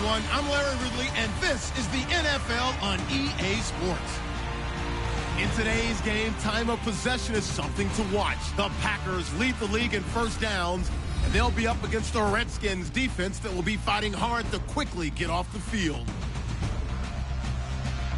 everyone. I'm Larry Ridley, and this is the NFL on EA Sports. In today's game, time of possession is something to watch. The Packers lead the league in first downs, and they'll be up against the Redskins defense that will be fighting hard to quickly get off the field.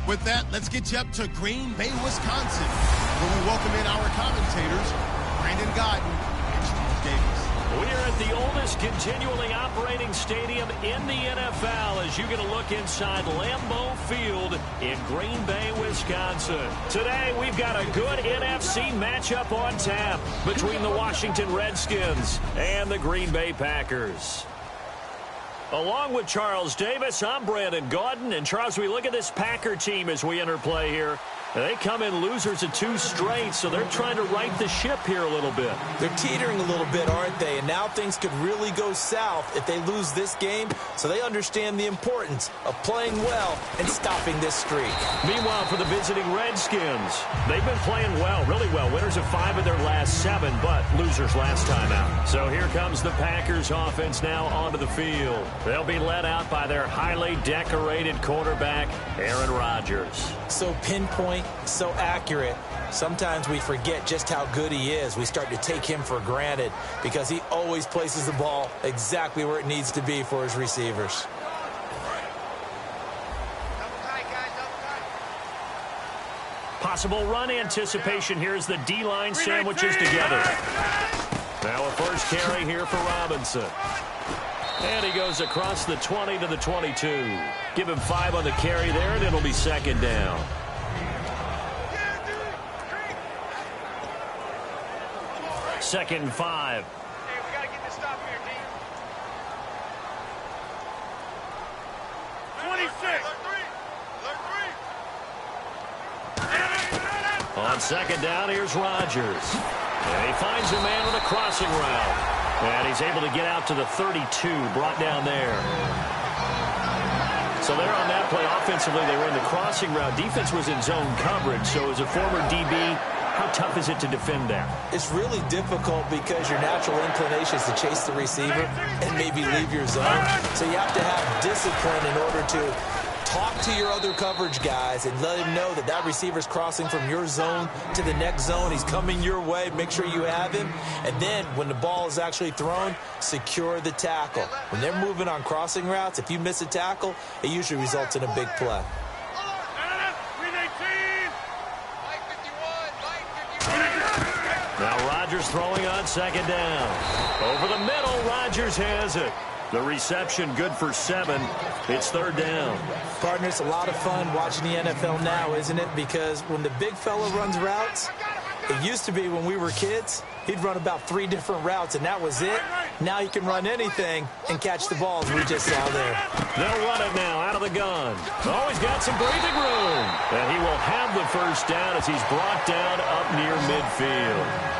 With that, let's get you up to Green Bay, Wisconsin, where we welcome in our commentators, Brandon Godden and Charles Davis. We are at the oldest continually operating stadium in the NFL as you get a look inside Lambeau Field in Green Bay, Wisconsin. Today, we've got a good NFC matchup on tap between the Washington Redskins and the Green Bay Packers. Along with Charles Davis, I'm Brandon Gaudin. And, Charles, we look at this Packer team as we enter play here. They come in losers of 2 straight, so they're trying to right the ship here a little bit. They're teetering a little bit, aren't they? And now things could really go south if they lose this game, so they understand the importance of playing well and stopping this streak. Meanwhile, for the visiting Redskins, they've been playing well, really well. Winners of 5 of their last 7, but losers last time out. So here comes the Packers offense now onto the field. They'll be led out by their highly decorated quarterback, Aaron Rodgers. So pinpoint, so accurate. Sometimes we forget just how good he is. We start to take him for granted because he always places the ball exactly where it needs to be for his receivers. Possible run anticipation here as the D-line sandwiches together. Now a first carry here for Robinson. And he goes across the 20 to the 22. Give him 5 on the carry there, and it'll be second down. Second and 5. Hey, we got to get this stop here, D. 26. On second down, here's Rodgers. And he finds a man with a crossing route. And he's able to get out to the 32, brought down there. So there on that play, offensively, they were in the crossing route. Defense was in zone coverage, so as a former DB, how tough is it to defend that? It's really difficult because your natural inclination is to chase the receiver and maybe leave your zone. So you have to have discipline in order to talk to your other coverage guys and let him know that that receiver's crossing from your zone to the next zone. He's coming your way. Make sure you have him. And then when the ball is actually thrown, secure the tackle. When they're moving on crossing routes, if you miss a tackle, it usually results in a big play. Now Rodgers throwing on second down. Over the middle, Rodgers has it. The reception good for 7. It's third down. Partner, it's a lot of fun watching the NFL now, isn't it? Because when the big fella runs routes, it used to be when we were kids, he'd run about 3 different routes, and that was it. Now he can run anything and catch the balls we just saw there. They'll run it now out of the gun. Oh, he's got some breathing room. And he will have the first down as he's brought down up near midfield.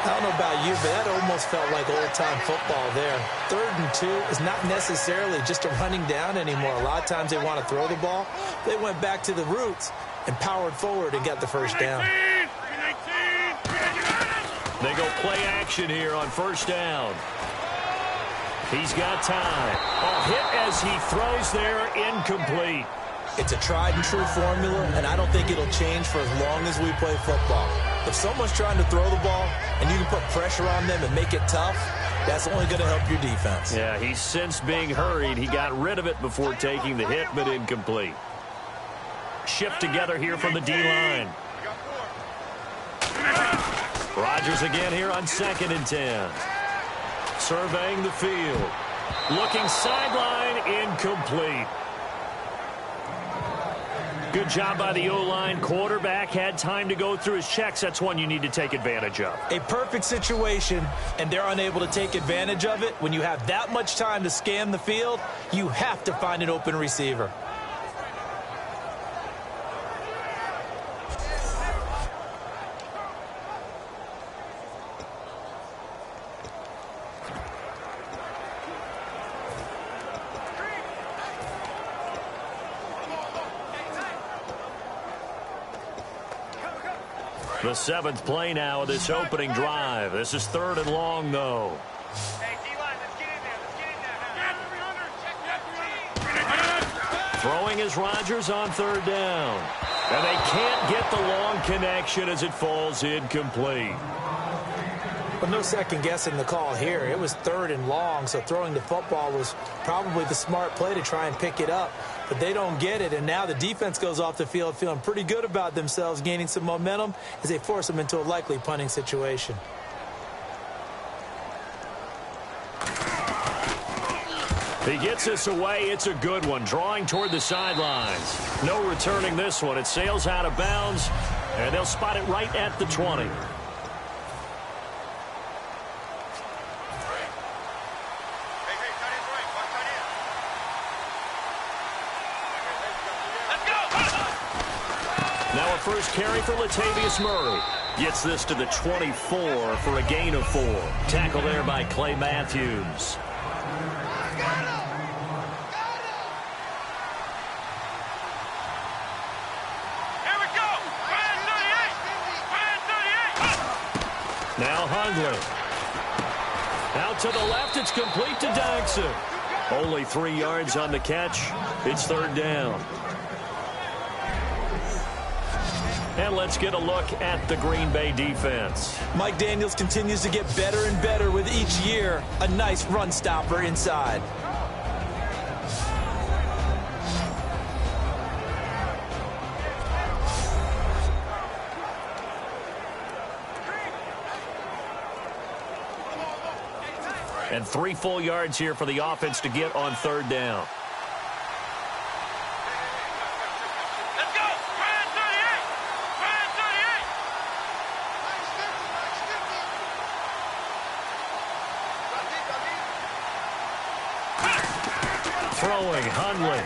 I don't know about you, but that almost felt like old-time football there. 3rd and 2 is not necessarily just a running down anymore. A lot of times they want to throw the ball. They went back to the roots and powered forward and got the first down. They go play action here on first down. He's got time. A hit as he throws there, incomplete. It's a tried-and-true formula, and I don't think it'll change for as long as we play football. If someone's trying to throw the ball and you can put pressure on them and make it tough, that's only going to help your defense. Yeah, he's since being hurried. He got rid of it before taking the hit, but incomplete. Shift together here from the D-line. Rodgers again here on 2nd and 10. Surveying the field. Looking sideline, incomplete. Good job by the O-line. Quarterback had time to go through his checks. That's one you need to take advantage of. A perfect situation, and they're unable to take advantage of it. When you have that much time to scan the field, you have to find an open receiver. The 7th play now of this opening drive. This is 3rd and long, though. Hey, D-line, let's get in there. Let's get in there now. Throwing is Rodgers on third down. And they can't get the long connection as it falls incomplete. But no second guessing the call here. It was third and long, so throwing the football was probably the smart play to try and pick it up. But they don't get it, and now the defense goes off the field feeling pretty good about themselves, gaining some momentum as they force them into a likely punting situation. He gets this away. It's a good one. Drawing toward the sidelines. No returning this one. It sails out of bounds, and they'll spot it right at the 20. Now a first carry for Latavius Murray. Gets this to the 24 for a gain of 4. Tackle there by Clay Matthews. Now Hundley. Out to the left, it's complete to Dodson. Only 3 yards on the catch. It's third down. And let's get a look at the Green Bay defense. Mike Daniels continues to get better and better with each year. A nice run stopper inside. And 3 full yards here for the offense to get on third down. Let's go! Ryan 38! Ryan 38! Throwing, Hundley.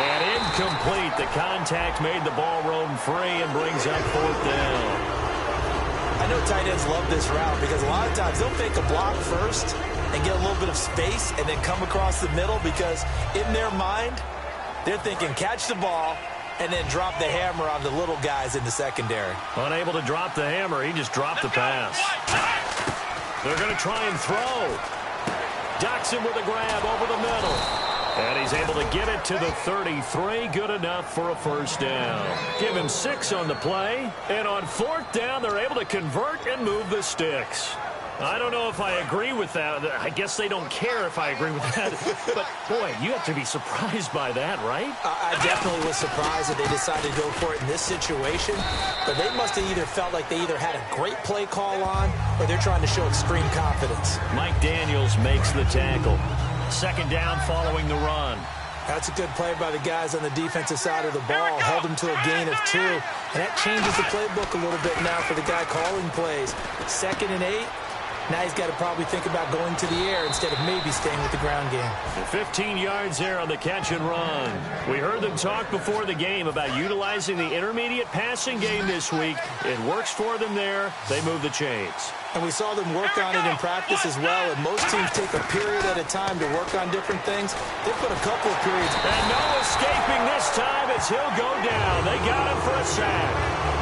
And incomplete. The contact made the ball roam free and brings up fourth down. I know tight ends love this route because a lot of times they'll fake a block first and get a little bit of space and then come across the middle because in their mind, they're thinking catch the ball and then drop the hammer on the little guys in the secondary. Unable to drop the hammer, he just dropped the pass. They're going to try and throw. Dodson with a grab over the middle. And he's able to get it to the 33. Good enough for a first down. Give him 6 on the play. And on fourth down, they're able to convert and move the sticks. I don't know if I agree with that. I guess they don't care if I agree with that. But, boy, you have to be surprised by that, right? I definitely was surprised that they decided to go for it in this situation. But they must have either felt like they either had a great play call on or they're trying to show extreme confidence. Mike Daniels makes the tackle. Second down following the run. That's a good play by the guys on the defensive side of the ball. Held them to a gain of 2. And that changes the playbook a little bit now for the guy calling plays. 2nd and 8. Now he's got to probably think about going to the air instead of maybe staying with the ground game. 15 yards there on the catch and run. We heard them talk before the game about utilizing the intermediate passing game this week. It works for them there. They move the chains. And we saw them work on it in practice as well. And most teams take a period at a time to work on different things. They put a couple of periods. And no escaping this time as he'll go down. They got him for a sack.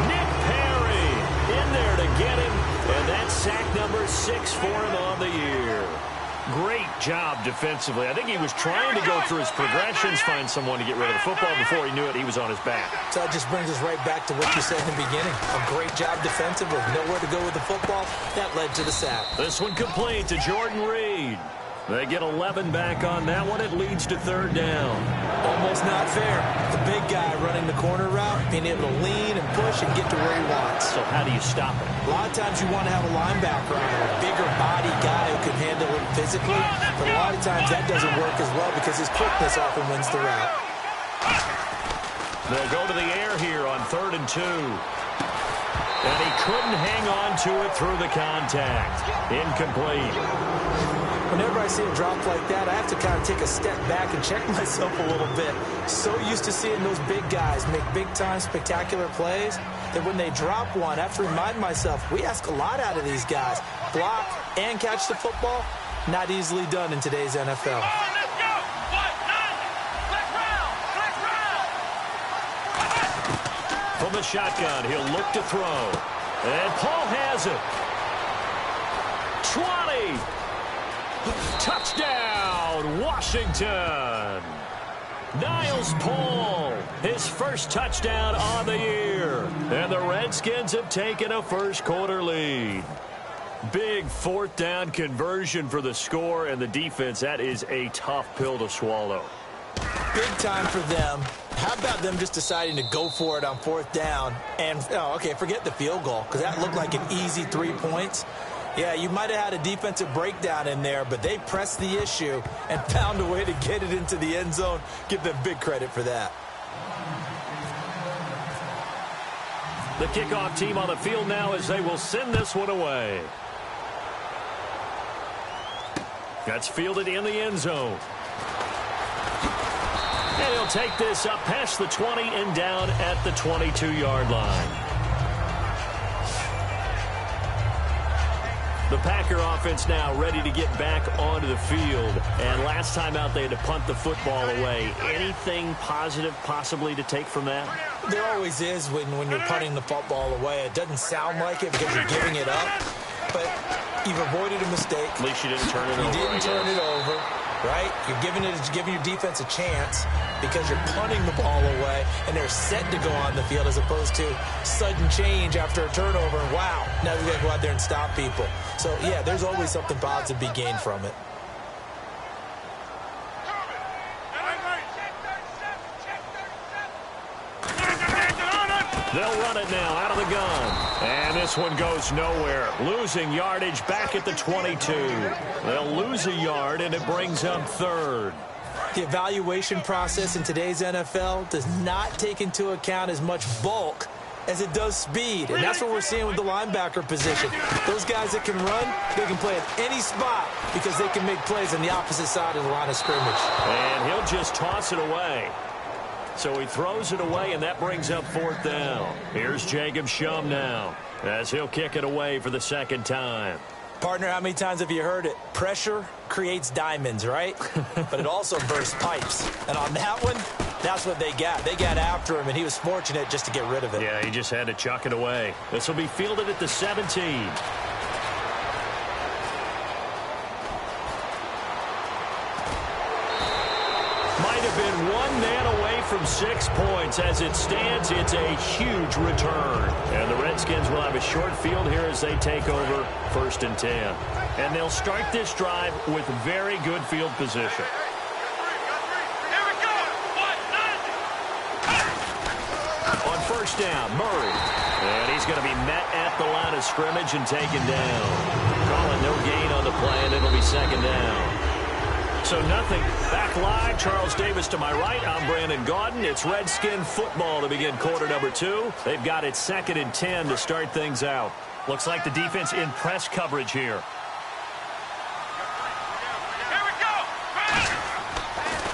Nick Perry in there to get him. And that's sack number 6 for him on the year. Great job defensively. I think he was trying to go through his progressions, find someone to get rid of the football. Before he knew it, he was on his back. So that just brings us right back to what you said in the beginning. A great job defensively. Nowhere to go with the football. That led to the sack. This one complete to Jordan Reed. They get 11 back on that one. It leads to third down. Almost not fair. The big guy running the corner route, being able to lean and push and get to where he wants. So how do you stop it? A lot of times you want to have a linebacker on it, a bigger body guy who can handle it physically. But a lot of times that doesn't work as well because his quickness often wins the route. They'll go to the air here on 3rd and 2. And he couldn't hang on to it through the contact. Incomplete. Whenever I see a drop like that, I have to kind of take a step back and check myself a little bit. So used to seeing those big guys make big-time spectacular plays that when they drop one, I have to remind myself, we ask a lot out of these guys. Block and catch the football, not easily done in today's NFL. From the shotgun, he'll look to throw. And Paul has it. 20. Touchdown, Washington. Niles Paul, his first touchdown on the year. And the Redskins have taken a first-quarter lead. Big fourth down conversion for the score, and the defense, that is a tough pill to swallow. Big time for them. How about them just deciding to go for it on fourth down? And, okay, forget the field goal, because that looked like an easy 3 points. Yeah, you might have had a defensive breakdown in there, but they pressed the issue and found a way to get it into the end zone. Give them big credit for that. The kickoff team on the field now as they will send this one away. That's fielded in the end zone. And he'll take this up past the 20 and down at the 22-yard line. The Packer offense now ready to get back onto the field. And last time out, they had to punt the football away. Anything positive possibly to take from that? There always is when you're punting the football away. It doesn't sound like it because you're giving it up. But you've avoided a mistake. At least you didn't turn it over. You didn't turn it over. Right? You're giving your defense a chance because you're punting the ball away and they're set to go on the field as opposed to sudden change after a turnover. And wow, now we've got to go out there and stop people. So, yeah, there's always something positive to be gained from it. They'll run it now out of the gun. And this one goes nowhere. Losing yardage back at the 22. They'll lose a yard, and it brings up third. The evaluation process in today's NFL does not take into account as much bulk as it does speed. And that's what we're seeing with the linebacker position. Those guys that can run, they can play at any spot because they can make plays on the opposite side of the line of scrimmage. And he'll just toss it away. So he throws it away, and that brings up fourth down. Here's Jacob Shum now as he'll kick it away for the second time. Partner, how many times have you heard it? Pressure creates diamonds, right? But it also bursts pipes. And on that one, that's what they got. They got after him, and he was fortunate just to get rid of it. Yeah, he just had to chuck it away. This will be fielded at the 17. Might have been one man away from 6 points. As it stands, it's a huge return. And the Redskins will have a short field here as they take over 1st and 10. And they'll start this drive with very good field position. Here we go. 1-0. On 1st down, Murray. And he's going to be met at the line of scrimmage and taken down. Calling no gain on the play, and it'll be 2nd down. So nothing. Back live, Charles Davis to my right. I'm Brandon Gaudin. It's Redskin football to begin quarter number 2. They've got it 2nd and 10 to start things out. Looks like the defense in press coverage here. Here we go.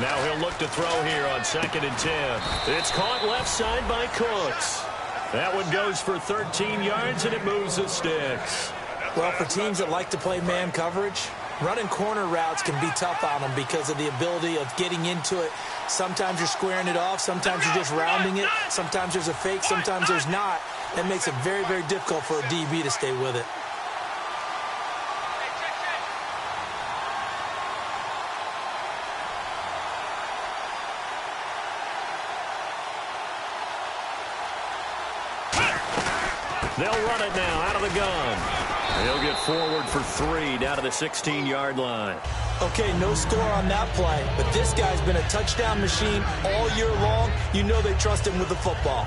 Now he'll look to throw here on 2nd and 10. It's caught left side by Cooks. That one goes for 13 yards, and it moves the sticks. Well, for teams that like to play man coverage, running corner routes can be tough on them because of the ability of getting into it. Sometimes you're squaring it off. Sometimes you're just rounding it. Sometimes there's a fake. Sometimes there's not. That makes it very, very difficult for a DB to stay with it. They'll run it now out of the gun. He'll get forward for 3 down to the 16-yard line. Okay, no score on that play, but this guy's been a touchdown machine all year long. You know they trust him with the football.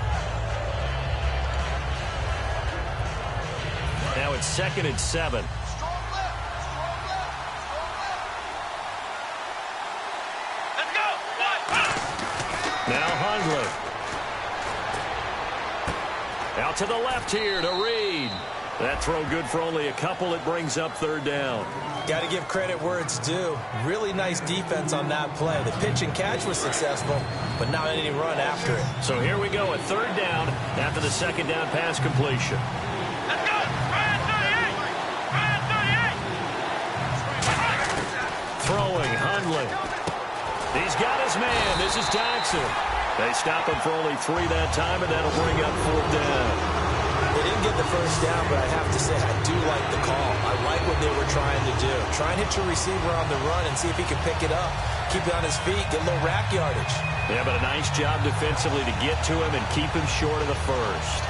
Now it's 2nd and 7. Let's go. 1. Now Hundley. Out to the left here to Reed. That throw good for only a couple. It brings up 3rd down. Got to give credit where it's due. Really nice defense on that play. The pitch and catch was successful, but not any run after it. So here we go at 3rd down after the 2nd down pass completion. Let's go. Ryan 38. Throwing Hundley. He's got his man. This is Jackson. They stop him for only 3 that time, and that'll bring up 4th down. They didn't get the first down, but I have to say I do like the call. I like what they were trying to do. Try and hit your receiver on the run and see if he can pick it up, keep it on his feet, get a little rack yardage. Yeah, but a nice job defensively to get to him and keep him short of the first.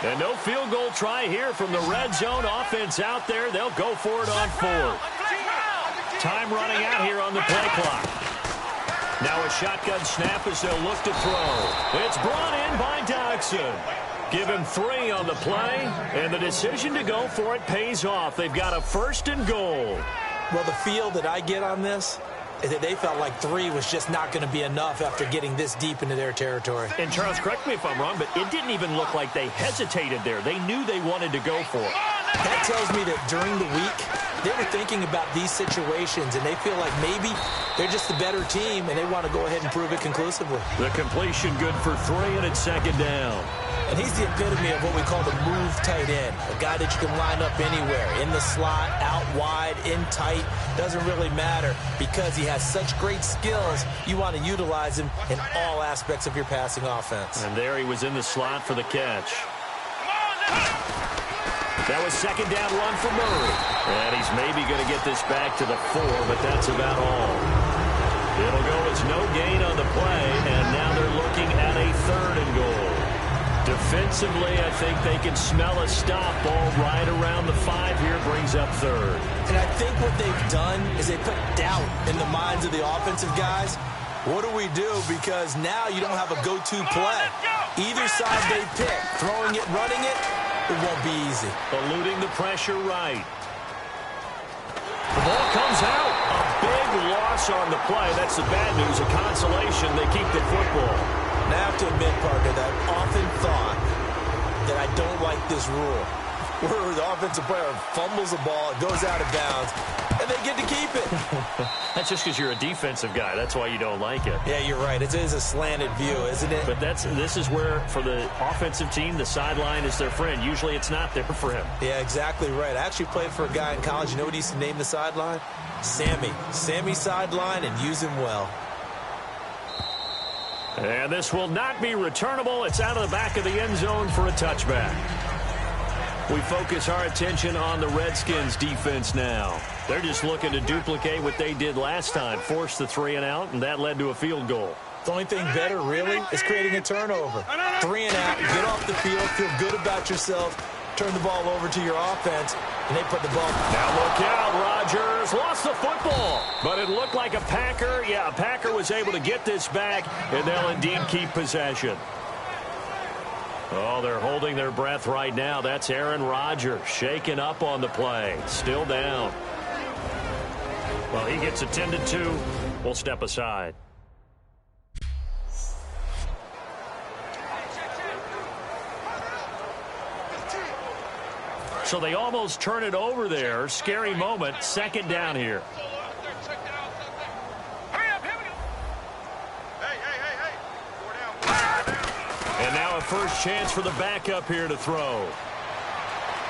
And no field goal try here from the red zone. Offense out there. They'll go for it on fourth. Time running out here on the play clock. Now a shotgun snap as they'll look to throw. It's brought in by Dodson. Give him 3 on the play, and the decision to go for it pays off. They've got a 1st and goal. Well, the feel that I get on this is that they felt like 3 was just not going to be enough after getting this deep into their territory. And, Charles, correct me if I'm wrong, but it didn't even look like they hesitated there. They knew they wanted to go for it. That tells me that during the week, they were thinking about these situations, and they feel like maybe they're just the better team, and they want to go ahead and prove it conclusively. The completion good for 3, and it's 2nd down. And he's the epitome of what we call the move tight end, a guy that you can line up anywhere, in the slot, out wide, in tight, doesn't really matter because he has such great skills. You want to utilize him in all aspects of your passing offense. And there he was in the slot for the catch. That was 2nd down run for Murray. And he's maybe going to get this back to the 4, but that's about all. It'll go as no gain on the play, and now they're looking at a 3rd and goal. Defensively, I think they can smell a stop. Ball right around the 5 here, brings up 3rd. And I think what they've done is they put doubt in the minds of the offensive guys. What do we do? Because now you don't have a go-to play. Either side they pick, throwing it, running it, it won't be easy. Eluding the pressure right. The ball comes out. A big loss on the play. That's the bad news. A consolation. They keep the football. And I have to admit, Parker, that I've often thought that I don't like this rule, where the offensive player fumbles the ball, it goes out of bounds, and they get to keep it. That's just because you're a defensive guy. That's why you don't like it. Yeah, you're right. It is a slanted view, isn't it? But this is where, for the offensive team, the sideline is their friend. Usually it's not there for him. Yeah, exactly right. I actually played for a guy in college. You know what he used to name the sideline? Sammy. Sammy sideline, and use him well. And this will not be returnable. It's out of the back of the end zone for a touchback. We focus our attention on the Redskins defense now. They're just looking to duplicate what they did last time, force the 3 and out, and that led to a field goal. The only thing better, really, is creating a turnover. 3 and out, get off the field, feel good about yourself, turn the ball over to your offense, and they put the ball. Now look out, Rodgers lost the football, but it looked like a Packer. Yeah, a Packer was able to get this back, and they'll indeed keep possession. Oh, they're holding their breath right now. That's Aaron Rodgers shaking up on the play. Still down. Well, he gets attended to. We'll step aside. So they almost turn it over there. Scary moment. 2nd down here. And now a first chance for the backup here to throw.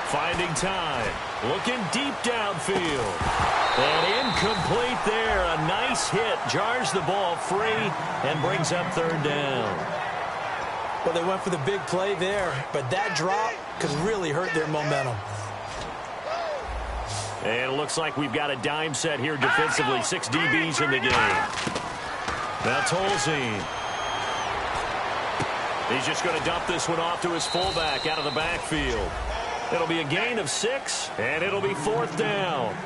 Finding time. Looking deep downfield. And incomplete there. A nice hit. Jars the ball free and brings up 3rd down. Well, they went for the big play there, but that drop could really hurt their momentum. And it looks like we've got a dime set here defensively. 6 DBs in the game. Now Tolzien. He's just going to dump this one off to his fullback out of the backfield. It'll be a gain of 6, and it'll be 4th down.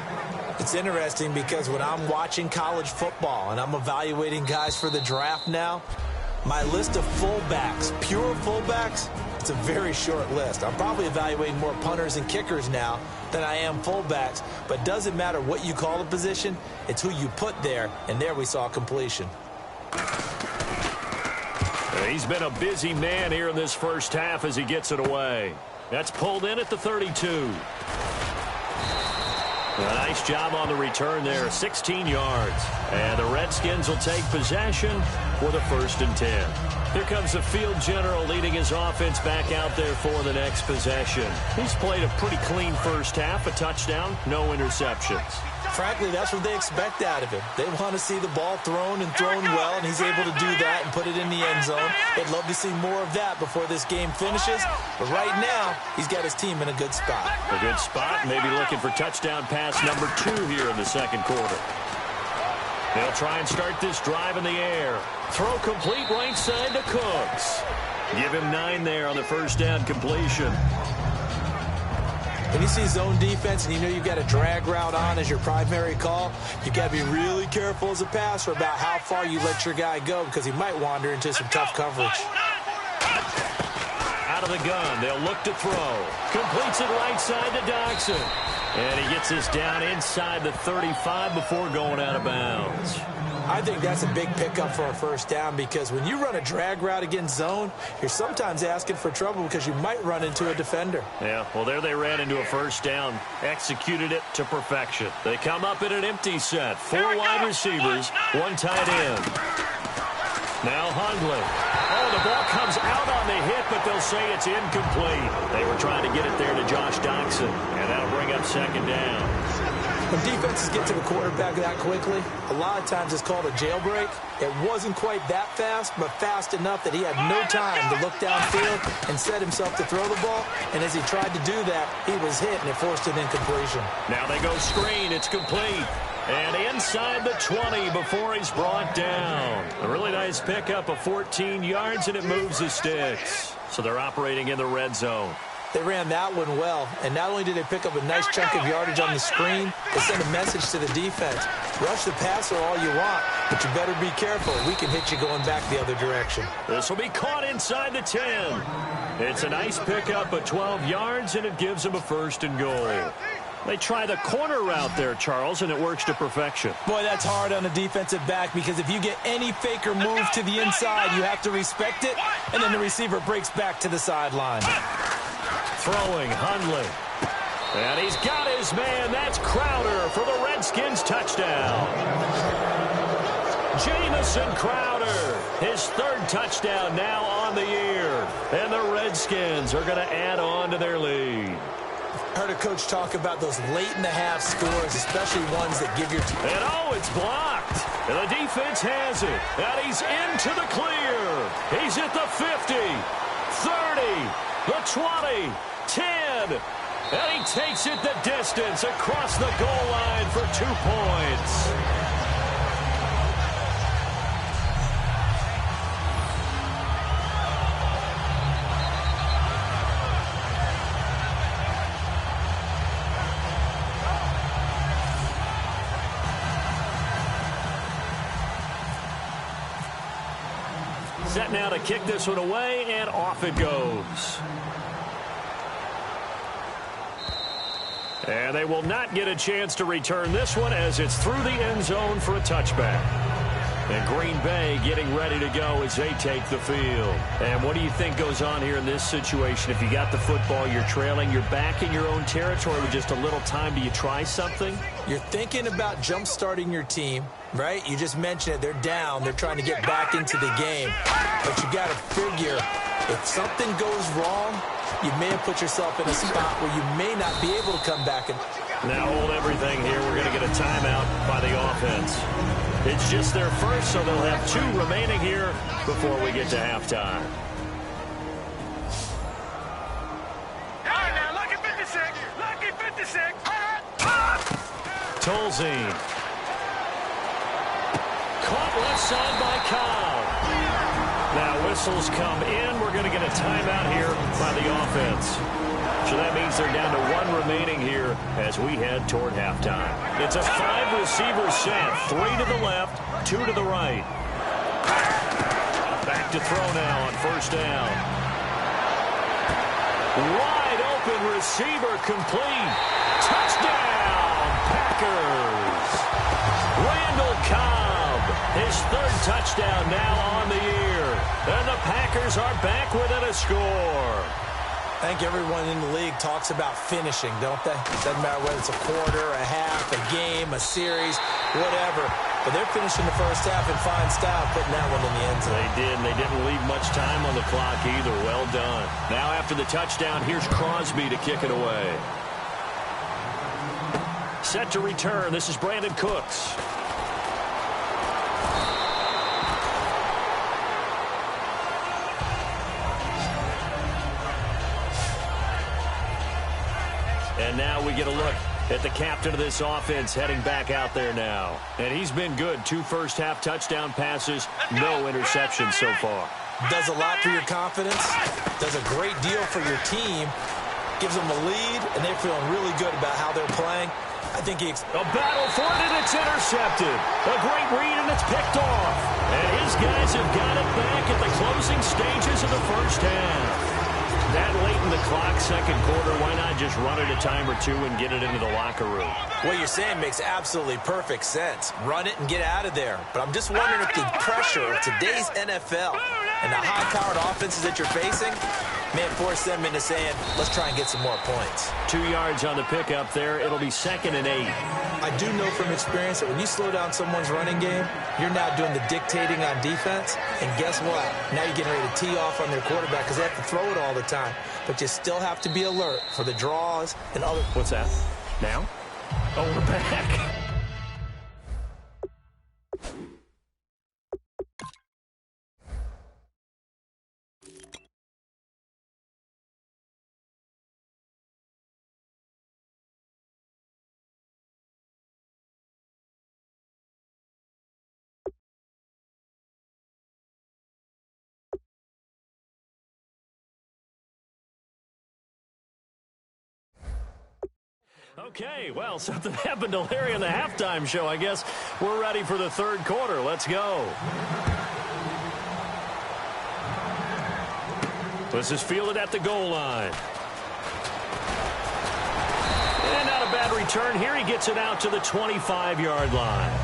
It's interesting because when I'm watching college football and I'm evaluating guys for the draft now, my list of fullbacks, pure fullbacks, it's a very short list. I'm probably evaluating more punters and kickers now than I am fullbacks, but it doesn't matter what you call a position, it's who you put there, and there we saw completion. He's been a busy man here in this first half as he gets it away. That's pulled in at the 32. A nice job on the return there, 16 yards. And the Redskins will take possession with a 1st and 10. Here comes the field general leading his offense back out there for the next possession. He's played a pretty clean first half, a touchdown, no interceptions. Frankly, that's what they expect out of him. They want to see the ball thrown and thrown well, and he's able to do that and put it in the end zone. They'd love to see more of that before this game finishes. But right now, he's got his team in a good spot. A good spot, maybe looking for touchdown pass number 2 here in the second quarter. They'll try and start this drive in the air. Throw complete right side to Cooks. Give him 9 there on the first down completion. When you see zone defense and you know you've got a drag route on as your primary call, you've got to be really careful as a passer about how far you let your guy go because he might wander into some tough coverage. Out of the gun, they'll look to throw. Completes it right side to Doxson. And he gets this down inside the 35 before going out of bounds. I think that's a big pickup for a first down because when you run a drag route against zone, you're sometimes asking for trouble because you might run into a defender. Yeah, well, there they ran into a first down, executed it to perfection. They come up in an empty set. 4 wide receivers, 1 tight end. Now Hundley. Oh, the ball comes out on the hit, but they'll say it's incomplete. They were trying to get it there to Josh Doxson, and that'll bring up 2nd down. When defenses get to the quarterback that quickly, a lot of times it's called a jailbreak. It wasn't quite that fast, but fast enough that he had no time to look downfield and set himself to throw the ball. And as he tried to do that, he was hit, and it forced an incompletion. Now they go screen. It's complete. And inside the 20 before he's brought down. A really nice pickup of 14 yards, and it moves the sticks. So they're operating in the red zone. They ran that one well, and not only did they pick up a nice chunk of yardage on the screen, they sent a message to the defense. Rush the passer all you want, but you better be careful. We can hit you going back the other direction. This will be caught inside the 10. It's a nice pickup of 12 yards, and it gives them a 1st and goal. They try the corner route there, Charles, and it works to perfection. Boy, that's hard on a defensive back because if you get any fake or move to the inside, you have to respect it, and then the receiver breaks back to the sideline. Throwing, Hundley. And he's got his man. That's Crowder for the Redskins touchdown. Jamison Crowder, his 3rd touchdown now on the year. And the Redskins are going to add on to their lead. I heard a coach talk about those late-in-the-half scores, especially ones that give your team. And, oh, it's blocked. And the defense has it. And he's into the clear. He's at the 50, 30, the 20, 10. And he takes it the distance across the goal line for 2 points. Set now to kick this one away, and off it goes. And they will not get a chance to return this one as it's through the end zone for a touchback. And Green Bay getting ready to go as they take the field. And what do you think goes on here in this situation? If you got the football, you're trailing, you're back in your own territory with just a little time. Do you try something? You're thinking about jump-starting your team, right? You just mentioned it. They're down. They're trying to get back into the game. But you got to figure if something goes wrong, you may have put yourself in a spot where you may not be able to come back. Now hold everything here. We're going to get a timeout by the offense. It's just their first, so they'll have 2 remaining here before we get to halftime. All right, now, lucky 56. Lucky 56. Tolzien. Caught left side by Cobb. Now whistles come in. We're going to get a timeout here by the offense. So that means they're down to 1 remaining here as we head toward halftime. It's a 5-receiver set. 3 to the left, 2 to the right. Back to throw now on first down. Wide open receiver complete. Touchdown, Packers. Randall Cobb, his 3rd touchdown now on the year. And the Packers are back within a score. I think everyone in the league talks about finishing, don't they? Doesn't matter whether it's a quarter, a half, a game, a series, whatever. but they're finishing the first half in fine style, putting that one in the end zone. They did, and they didn't leave much time on the clock either. Well done. Now after the touchdown, here's Crosby to kick it away. Set to return. This is Brandon Cooks. And now we get a look at the captain of this offense heading back out there now. And he's been good. 2 first-half touchdown passes, no interceptions so far. Does a lot for your confidence, does a great deal for your team, gives them a lead, and they're feeling really good about how they're playing. I think a battle for it, and it's intercepted. A great read, and it's picked off. And his guys have got it back at the closing stages of the first half. That late in the clock, second quarter, why not just run it a time or two and get it into the locker room? What you're saying makes absolutely perfect sense. Run it and get out of there. But I'm just wondering if the pressure of today's NFL and the high-powered offenses that you're facing may force them into saying, let's try and get some more points. 2 yards on the pickup there. It'll be 2nd and 8. I do know from experience that when you slow down someone's running game, you're now doing the dictating on defense. And guess what? Now you're getting ready to tee off on their quarterback because they have to throw it all the time. But you still have to be alert for the draws and other... What's that? Now? Oh, we're back. Okay, well, something happened to Larry in the halftime show. I guess we're ready for the third quarter. Let's go. This is fielded at the goal line. And not a bad return here. He gets it out to the 25-yard line.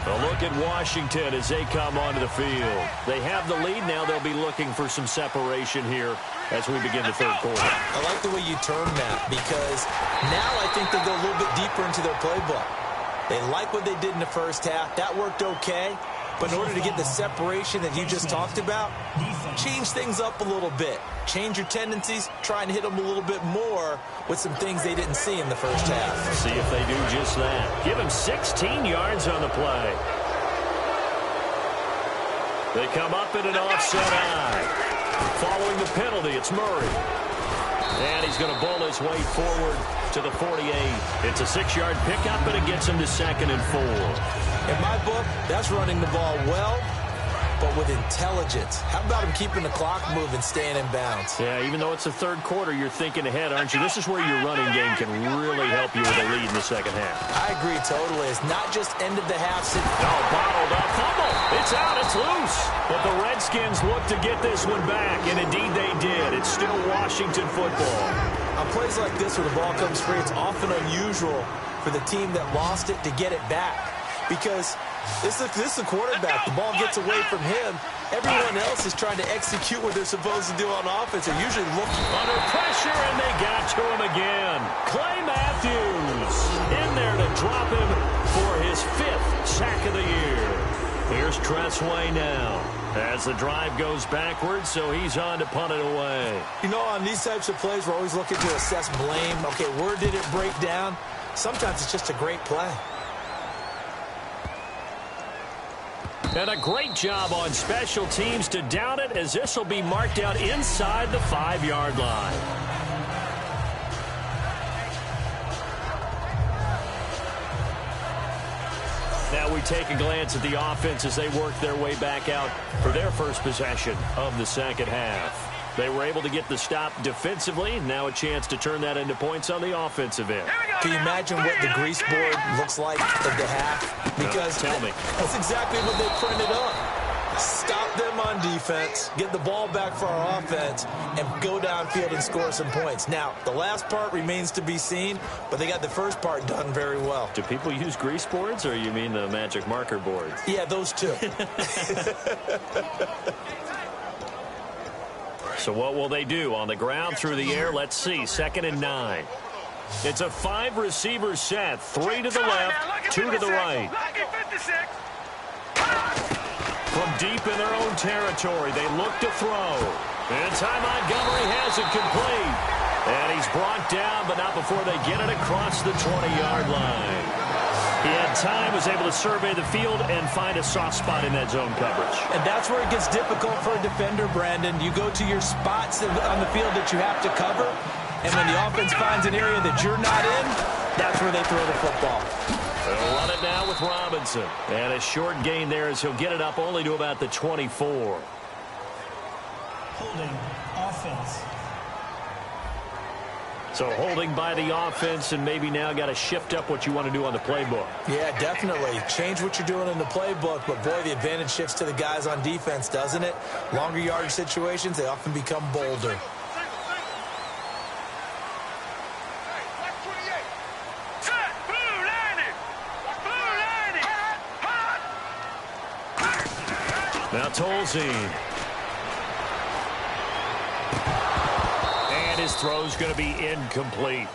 A look at Washington as they come onto the field. They have the lead now. They'll be looking for some separation here as we begin the third quarter. I like the way you term that because now I think they'll go a little bit deeper into their playbook. They like what they did in the first half. That worked okay. But in order to get the separation that you just talked about, change things up a little bit. Change your tendencies. Try and hit them a little bit more with some things they didn't see in the first half. See if they do just that. Give him 16 yards on the play. They come up in an offset eye. Following the penalty, it's Murray. And he's going to bowl his way forward to the 48. It's a 6-yard pickup, and it gets him to 2nd and 4. In my book, that's running the ball well, but with intelligence. How about him keeping the clock moving, staying in bounds? Yeah, even though it's the third quarter, you're thinking ahead, aren't you? This is where your running game can really help you with a lead in the second half. I agree totally. It's not just end of the half. Bottled up. Fumble. It's out. It's loose. But the Redskins look to get this one back, and indeed they did. It's still Washington football. On plays like this where the ball comes free, it's often unusual for the team that lost it to get it back. Because this is the quarterback. The ball gets away from him. Everyone else is trying to execute what they're supposed to do on offense. They're usually looking under pressure, and they got to him again. Clay Matthews in there to drop him for his 5th sack of the year. Here's Tressway now as the drive goes backwards, so he's on to punt it away. You know, on these types of plays, we're always looking to assess blame. Okay, where did it break down? Sometimes it's just a great play. And a great job on special teams to down it, as this will be marked out inside the 5-yard line. Now we take a glance at the offense as they work their way back out for their first possession of the second half. They were able to get the stop defensively. Now a chance to turn that into points on the offensive end. Can you imagine what the grease board looks like at the half? Because tell me. That's exactly what they printed up. Stop them on defense, get the ball back for our offense, and go downfield and score some points. Now, the last part remains to be seen, but they got the first part done very well. Do people use grease boards, or you mean the magic marker boards? Yeah, those two. So what will they do? On the ground, through the air, let's see. 2nd and 9. It's a 5-receiver set. 3 to the left, 2 to the right. From deep in their own territory, they look to throw. And Ty Montgomery has it complete. And he's brought down, but not before they get it across the 20-yard line. He had time, was able to survey the field and find a soft spot in that zone coverage. And that's where it gets difficult for a defender, Brandon. You go to your spots on the field that you have to cover, and when the offense finds an area that you're not in, that's where they throw the football. They'll run it now with Robinson. And a short gain there as he'll get it up only to about the 24. Holding offense. So holding by the offense, and maybe now got to shift up what you want to do on the playbook. Yeah, definitely. Change what you're doing in the playbook, but boy, the advantage shifts to the guys on defense, doesn't it? Longer yardage situations, they often become bolder. Now Tolzien. And his throw's going to be incomplete.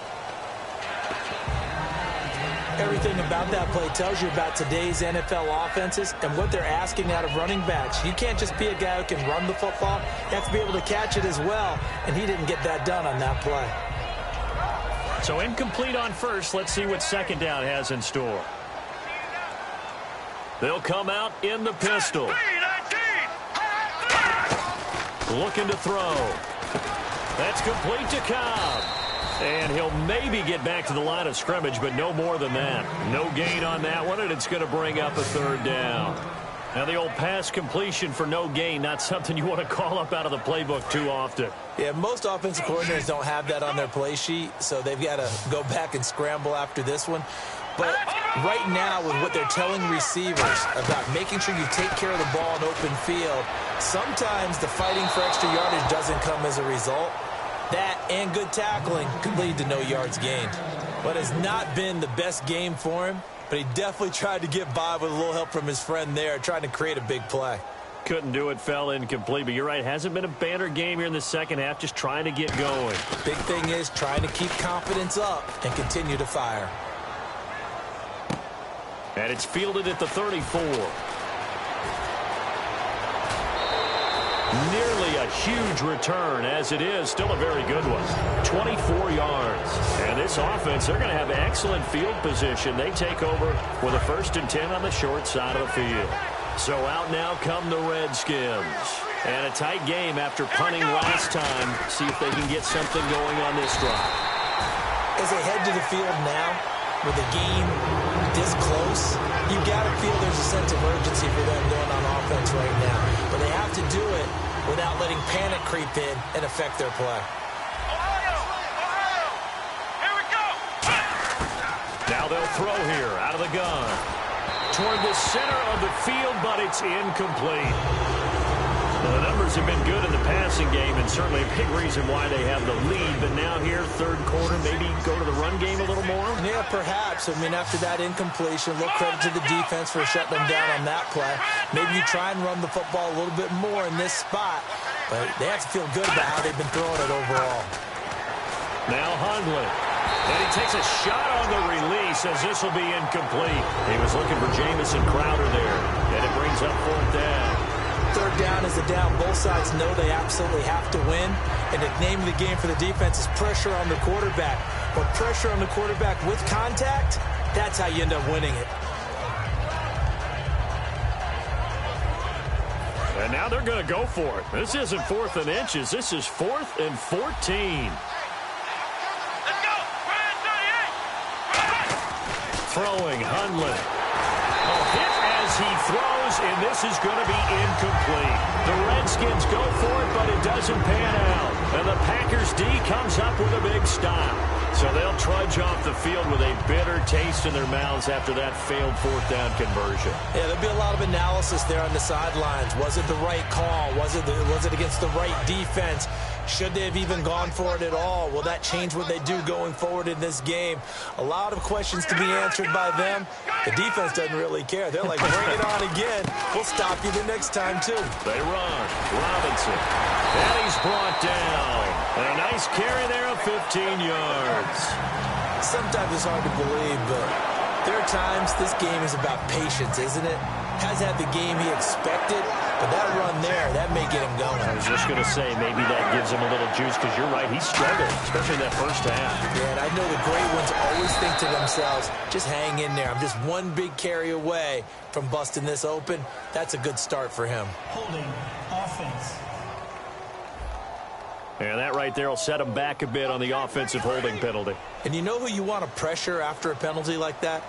Everything about that play tells you about today's NFL offenses and what they're asking out of running backs. You can't just be a guy who can run the football. You have to be able to catch it as well, and he didn't get that done on that play. So incomplete on first. Let's see what second down has in store. They'll come out in the pistol. Looking to throw. That's complete to Cobb. And he'll maybe get back to the line of scrimmage, but no more than that. No gain on that one, and it's going to bring up a third down. Now the old pass completion for no gain, not something you want to call up out of the playbook too often. Yeah, most offensive coordinators don't have that on their play sheet, so they've got to go back and scramble after this one. But right now, with what they're telling receivers about making sure you take care of the ball in open field, sometimes the fighting for extra yardage doesn't come as a result. That and good tackling could lead to no yards gained. But it's not been the best game for him, but he definitely tried to get by with a little help from his friend there, trying to create a big play. Couldn't do it, fell incomplete. But you're right, hasn't been a banner game here in the second half, just trying to get going. Big thing is trying to keep confidence up and continue to fire. And it's fielded at the 34. Nearly a huge return, as it is. Still a very good one. 24 yards. And this offense, they're going to have excellent field position. They take over with a 1st and 10 on the short side of the field. So out now come the Redskins. And a tight game after punting last time. See if they can get something going on this drive. As they head to the field now, with the game this close, you've got to feel there's a sense of urgency for them going on offense right now. But they have to do it without letting panic creep in and affect their play. Here we go. Now they'll throw here out of the gun. Toward the center of the field, but it's incomplete. Well, the numbers have been good in the passing game, and certainly a big reason why they have the lead. But now here, third quarter, maybe go to the run game a little more? Yeah, perhaps. I mean, after that incompletion, a little credit to the defense for shutting them down on that play. Maybe you try and run the football a little bit more in this spot. But they have to feel good about how they've been throwing it overall. Now Hundley. And he takes a shot on the release as this will be incomplete. He was looking for Jamison Crowder there. And it brings up 4th down. Third down is the down. Both sides know they absolutely have to win. And the name of the game for the defense is pressure on the quarterback. But pressure on the quarterback with contact, that's how you end up winning it. And now they're going to go for it. This isn't 4th and inches. This is 4th and 14. Let's go. Throwing Hundley. A hit as he throws, and this is going to be incomplete. The Redskins go for it, but it doesn't pan out. And the Packers D comes up with a big stop. So they'll trudge off the field with a bitter taste in their mouths after that failed 4th down conversion. Yeah, there'll be a lot of analysis there on the sidelines. Was it the right call? Was it against the right defense? Should they have even gone for it at all? Will that change what they do going forward in this game? A lot of questions to be answered by them. The defense doesn't really care. They're like, bring it on again. We'll stop you the next time, too. They run. Robinson. And he's brought down. And a nice carry there of 15 yards. Sometimes it's hard to believe, but there are times this game is about patience, isn't it? Has had the game he expected, but that run there, that may get him going. I was just going to say, maybe that gives him a little juice, because you're right, he struggled, especially in that first half. Yeah, and I know the great ones always think to themselves, just hang in there. I'm just one big carry away from busting this open. That's a good start for him. Holding offense. And that right there will set him back a bit on the offensive holding penalty. And you know who you want to pressure after a penalty like that?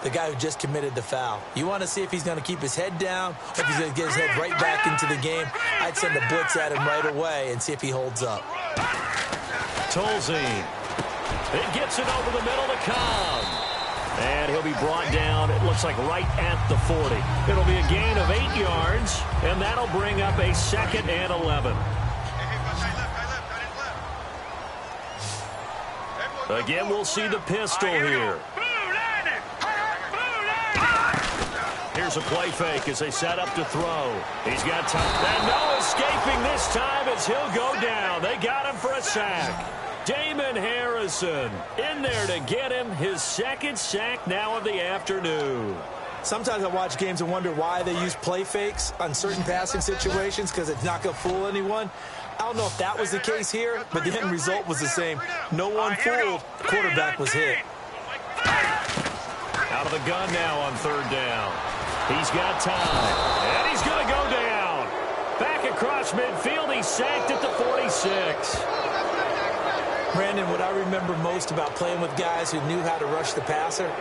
The guy who just committed the foul. You want to see if he's going to keep his head down, or if he's going to get his head right back into the game. I'd send a blitz at him right away and see if he holds up. Tolzien. It gets it over the middle to Cobb. And he'll be brought down, it looks like right at the 40. It'll be a gain of 8 yards, and that'll bring up a 2nd and 11. Again, we'll see the pistol here. Here's a play fake as they set up to throw. He's got time. And no escaping this time as he'll go down. They got him for a sack. Damon Harrison in there to get him his 2nd sack now of the afternoon. Sometimes I watch games and wonder why they use play fakes on certain passing situations, because it's not going to fool anyone. I don't know if that was the case here, but the end result was the same. No one fooled. Quarterback was hit. Out of the gun now on 3rd down. He's got time, and he's going to go down. Back across midfield, he's sacked at the 46. Brandon, what I remember most about playing with guys who knew how to rush the passer,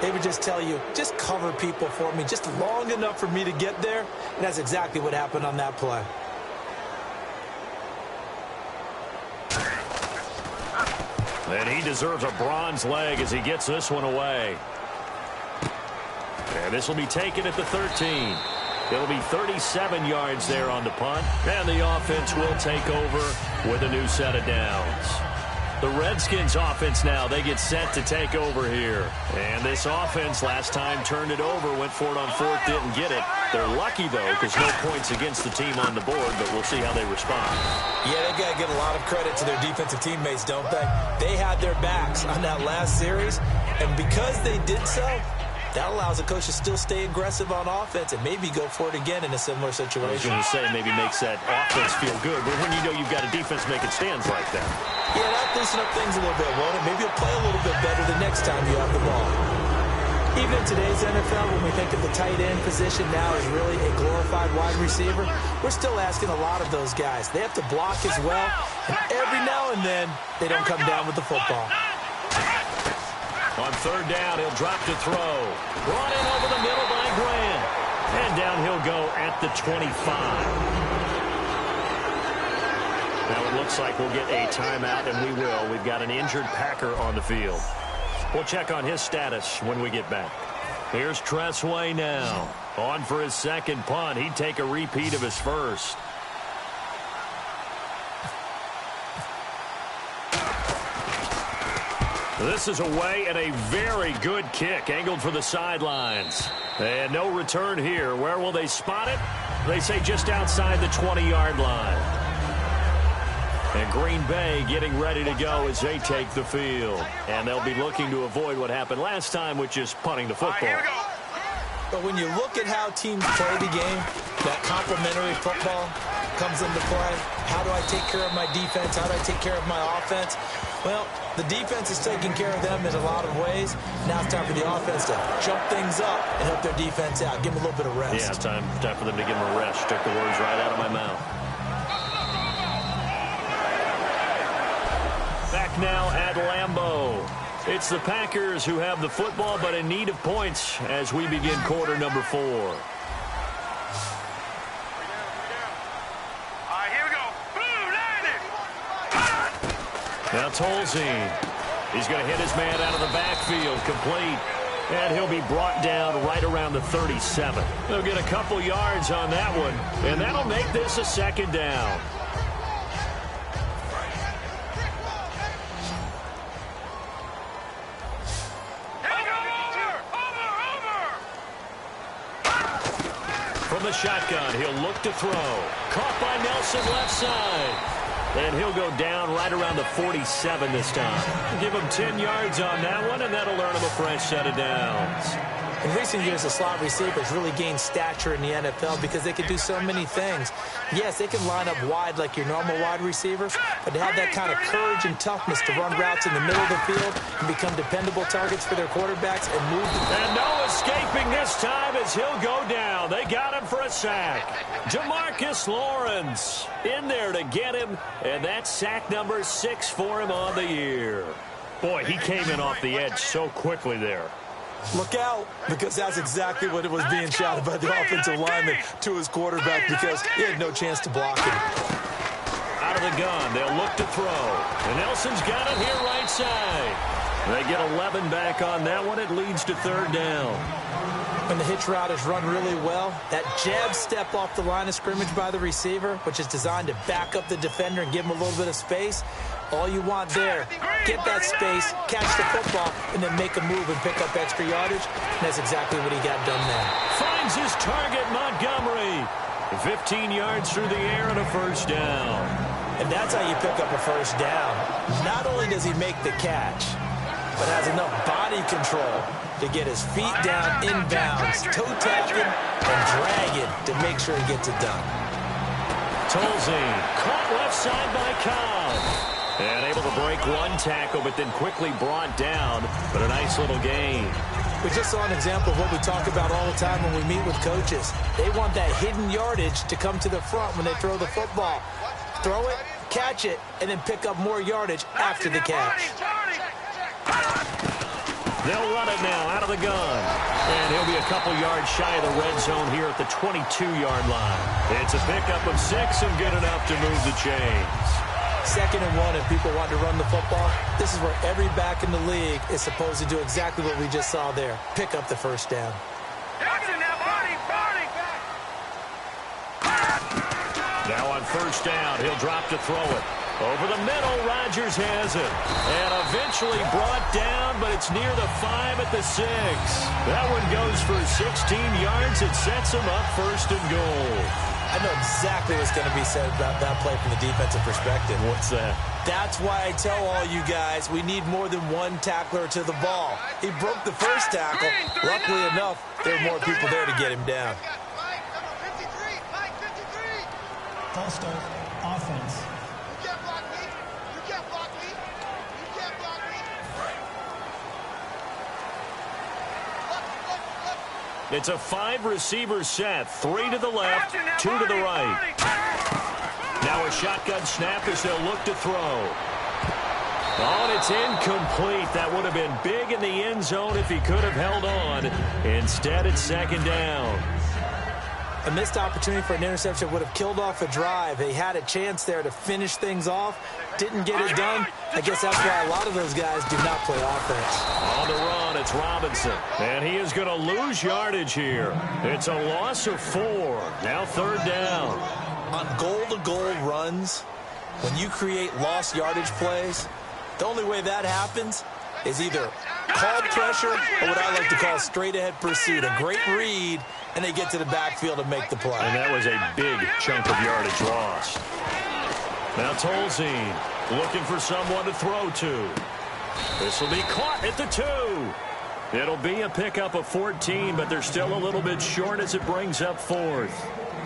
they would just tell you, just cover people for me, just long enough for me to get there. And that's exactly what happened on that play. And he deserves a bronze leg as he gets this one away. And this will be taken at the 13. It'll be 37 yards there on the punt. And the offense will take over with a new set of downs. The Redskins offense now, they get set to take over here. And this offense last time turned it over, went for it on 4th, didn't get it. They're lucky, though, because no points against the team on the board, but we'll see how they respond. Yeah, they've got to give a lot of credit to their defensive teammates, don't they? They had their backs on that last series, and because they did so, that allows the coach to still stay aggressive on offense and maybe go for it again in a similar situation. I was going to say maybe makes that offense feel good, but when you know you've got a defense making stands like that. Yeah, that'll loosen up things a little bit, won't it? Maybe you'll play a little bit better the next time you have the ball. Even in today's NFL, when we think of the tight end position now as really a glorified wide receiver, we're still asking a lot of those guys. They have to block as well, and every now and then, they don't come down with the football. On 3rd down, he'll drop to throw. Brought in over the middle by Grant. And down he'll go at the 25. Now it looks like we'll get a timeout, and we will. We've got an injured Packer on the field. We'll check on his status when we get back. Here's Tressway now. On for his 2nd punt. He'd take a repeat of his first. This is away and a very good kick angled for the sidelines. And no return here. Where will they spot it? They say just outside the 20-yard line. And Green Bay getting ready to go as they take the field. And they'll be looking to avoid what happened last time, which is punting the football. But when you look at how teams play the game, that complementary football comes into play. How do I take care of my defense? How do I take care of my offense? Well, the defense is taking care of them in a lot of ways. Now it's time for the offense to jump things up and help their defense out. Give them a little bit of rest. Yeah, time for them to give them a rest. Took the words right out of my mouth. Back now at Lambeau. It's the Packers who have the football, but in need of points as we begin quarter number 4. Now Tolzien. He's going to hit his man out of the backfield, complete. And he'll be brought down right around the 37. They'll get a couple yards on that one, and that'll make this a 2nd down. the shotgun. He'll look to throw. Caught by Nelson left side. And he'll go down right around the 47 this time. Give him 10 yards on that one, and that'll earn him a fresh set of downs. In recent years, the slot receivers really gained stature in the NFL because they can do so many things. Yes, they can line up wide like your normal wide receivers, but to have that kind of courage and toughness to run routes in the middle of the field and become dependable targets for their quarterbacks and move the... And no escaping this time as he'll go down. They got him for a sack. Jamarcus Lawrence in there to get him, and that's sack number 6 for him on the year. Boy, he came in off the edge so quickly there. Look out, because that's exactly what it was being shouted by the offensive lineman to his quarterback because he had no chance to block him. Out of the gun, they'll look to throw. And Nelson's got it here right side. They get 11 back on that one. It leads to third down. When the hitch route is run really well, that jab step off the line of scrimmage by the receiver, which is designed to back up the defender and give him a little bit of space, all you want there, get that space, catch the football, and then make a move and pick up extra yardage. And that's exactly what he got done there. Finds his target, Montgomery. 15 yards through the air and a first down. And that's how you pick up a first down. Not only does he make the catch, but has enough body control to get his feet down inbounds, toe tapping, and dragging to make sure he gets it done. Tolzien caught left side by Cobb. And able to break one tackle, but then quickly brought down. But a nice little gain. We just saw an example of what we talk about all the time when we meet with coaches. They want that hidden yardage to come to the front when they throw the football. Throw it, catch it, and then pick up more yardage after the catch. They'll run it now out of the gun. And he'll be a couple yards shy of the red zone here at the 22-yard line. It's a pickup of 6 and good enough to move the chains. 2nd and 1, if people want to run the football, this is where every back in the league is supposed to do exactly what we just saw there. Pick up the first down. Now on first down, he'll drop to throw it. Over the middle, Rodgers has it. And eventually brought down, but it's near the 5 at the 6. That one goes for 16 yards. It sets him up first and goal. I know exactly what's going to be said about that play from the defensive perspective. What's that? That's why I tell all you guys we need more than one tackler to the ball. He broke the first tackle. Luckily enough, there were more people there to get him down. False start, offense. It's a 5-receiver set. 3 to the left, 2 to the right. Now a shotgun snap as they'll look to throw. Oh, and it's incomplete. That would have been big in the end zone if he could have held on. Instead, it's second down. A missed opportunity for an interception would have killed off a drive. They had a chance there to finish things off. Didn't get it done. I guess that's why a lot of those guys do not play offense. On the run, it's Robinson. And he is going to lose yardage here. It's a loss of 4. Now third down. On goal-to-goal runs, when you create lost yardage plays, the only way that happens is either called pressure or what I like to call straight-ahead pursuit. A great read, and they get to the backfield and make the play. And that was a big chunk of yardage lost. Now Tolzien looking for someone to throw to. This will be caught at the 2. It'll be a pickup of 14, but they're still a little bit short as it brings up 4th.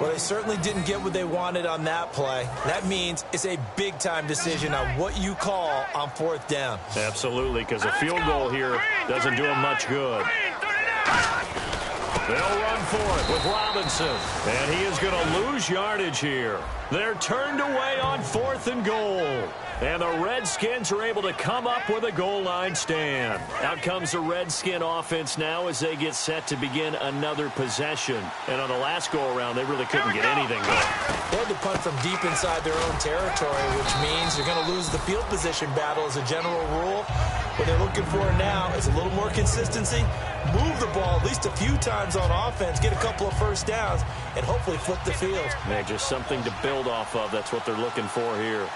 Well, they certainly didn't get what they wanted on that play. That means it's a big-time decision on what you call on 4th down. Absolutely, because a field goal here doesn't do them much good. They'll run for it with Robinson. And he is going to lose yardage here. They're turned away on 4th and goal. And the Redskins are able to come up with a goal line stand. Out comes the Redskin offense now as they get set to begin another possession. And on the last go-around, they really couldn't get anything going. They had to punt from deep inside their own territory, which means they're going to lose the field position battle as a general rule. What they're looking for now is a little more consistency, move the ball at least a few times on offense, get a couple of first downs, and hopefully flip the field. Man, just something to build off of. That's what they're looking for here.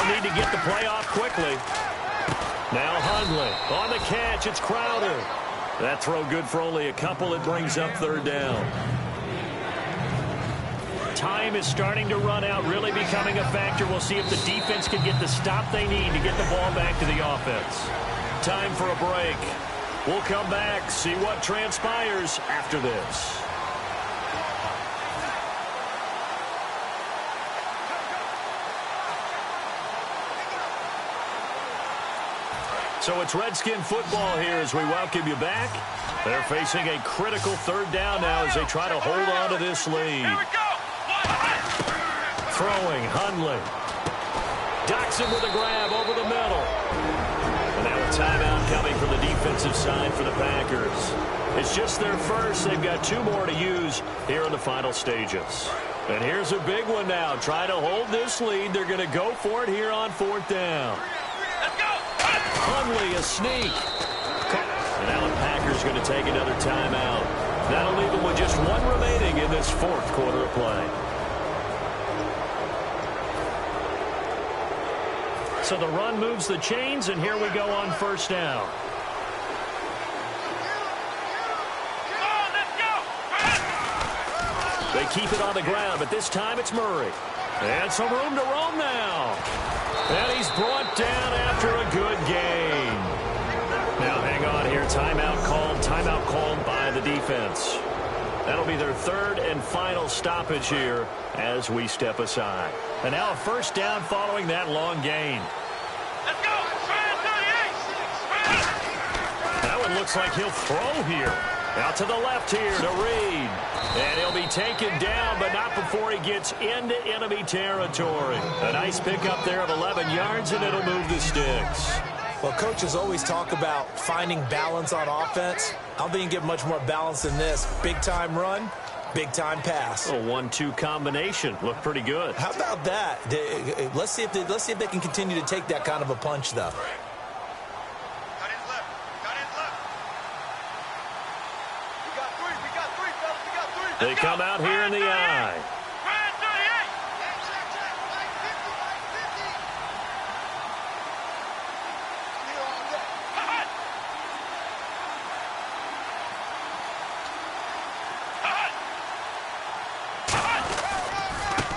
They'll need to get the play off quickly. Now Hundley on the catch. It's Crowder. That throw good for only a couple. It brings up third down. Time is starting to run out, really becoming a factor. We'll see if the defense can get the stop they need to get the ball back to the offense. Time for a break. We'll come back, see what transpires after this. So it's Redskin football here as we welcome you back. They're facing a critical third down now as they try to hold on to this lead. Throwing, Hundley. Docks him with a grab over the middle. And now a timeout coming from the defensive side for the Packers. It's just their first. They've got 2 more to use here in the final stages. And here's a big one now. Try to hold this lead. They're going to go for it here on 4th down. Hundley, a sneak. And now the Packers going to take another timeout. That'll leave them with just 1 remaining in this 4th quarter of play. So the run moves the chains, and here we go on 1st down. They keep it on the ground, but this time it's Murray. And some room to roam now. And he's brought down after a good gain. Now hang on here. Timeout called by the defense. That'll be their 3rd and final stoppage here as we step aside. And now a 1st down following that long gain. Let's go! That one looks like he'll throw here. Out to the left here to Reed. And he'll be taken down, but not before he gets into enemy territory. A nice pickup there of 11 yards, and it'll move the sticks. Well, coaches always talk about finding balance on offense. I don't think you get much more balance than this. Big-time run, big-time pass. A 1-2 combination. Looked pretty good. How about that? Let's see if they can continue to take that kind of a punch, though. They come out here in the eye.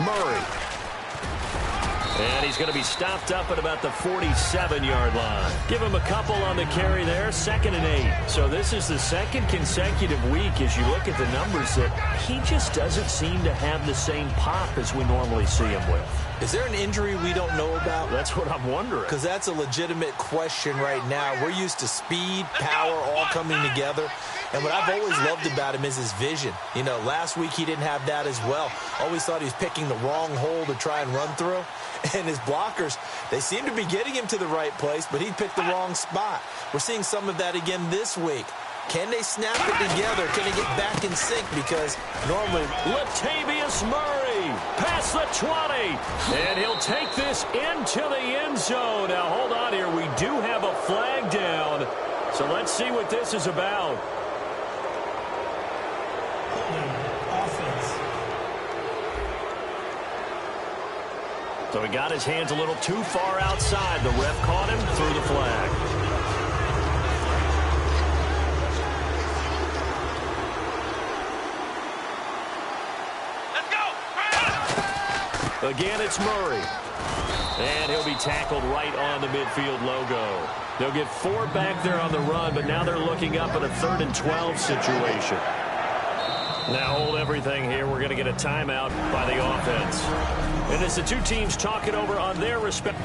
Murray. And he's going to be stopped up at about the 47-yard line. Give him a couple on the carry there, 2nd and 8. So this is the 2nd consecutive week as you look at the numbers that he just doesn't seem to have the same pop as we normally see him with. Is there an injury we don't know about? That's what I'm wondering. Because that's a legitimate question right now. We're used to speed, power, all coming together. And what I've always loved about him is his vision. You know, last week he didn't have that as well. Always thought he was picking the wrong hole to try and run through. And his blockers, they seem to be getting him to the right place, but he picked the wrong spot. We're seeing some of that again this week. Can they snap it together? Can they get back in sync? Because normally... Latavius Murray past the 20. And he'll take this into the end zone. Now, hold on here. We do have a flag down. So let's see what this is about. So he got his hands a little too far outside. The ref caught him, threw the flag. Let's go! Again, it's Murray. And he'll be tackled right on the midfield logo. They'll get 4 back there on the run, but now they're looking up at a 3rd and 12 situation. Now hold everything here. We're going to get a timeout by the offense. And as the 2 teams talk it over on their respect.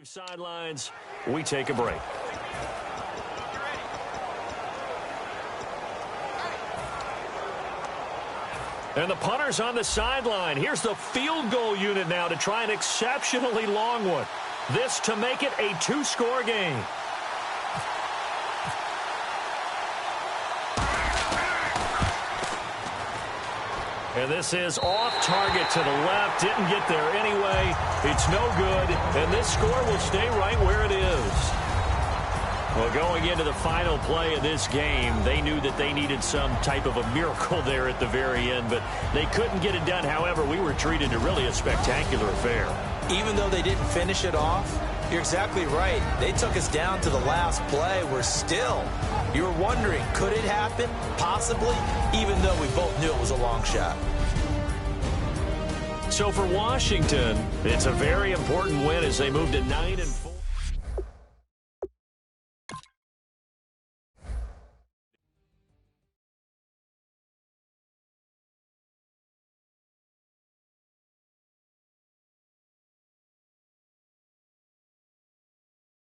Sidelines, we take a break. And the punter's on the sideline. Here's the field goal unit now to try an exceptionally long one. This to make it a 2-score game. And this is off target to the left. Didn't get there anyway. It's no good. And this score will stay right where it is. Well, going into the final play of this game, they knew that they needed some type of a miracle there at the very end, but they couldn't get it done. However, we were treated to really a spectacular affair. Even though they didn't finish it off, you're exactly right. They took us down to the last play. We're still, you were wondering, could it happen? Possibly, even though we both knew it was a long shot. So for Washington, it's a very important win as they move to 9-4.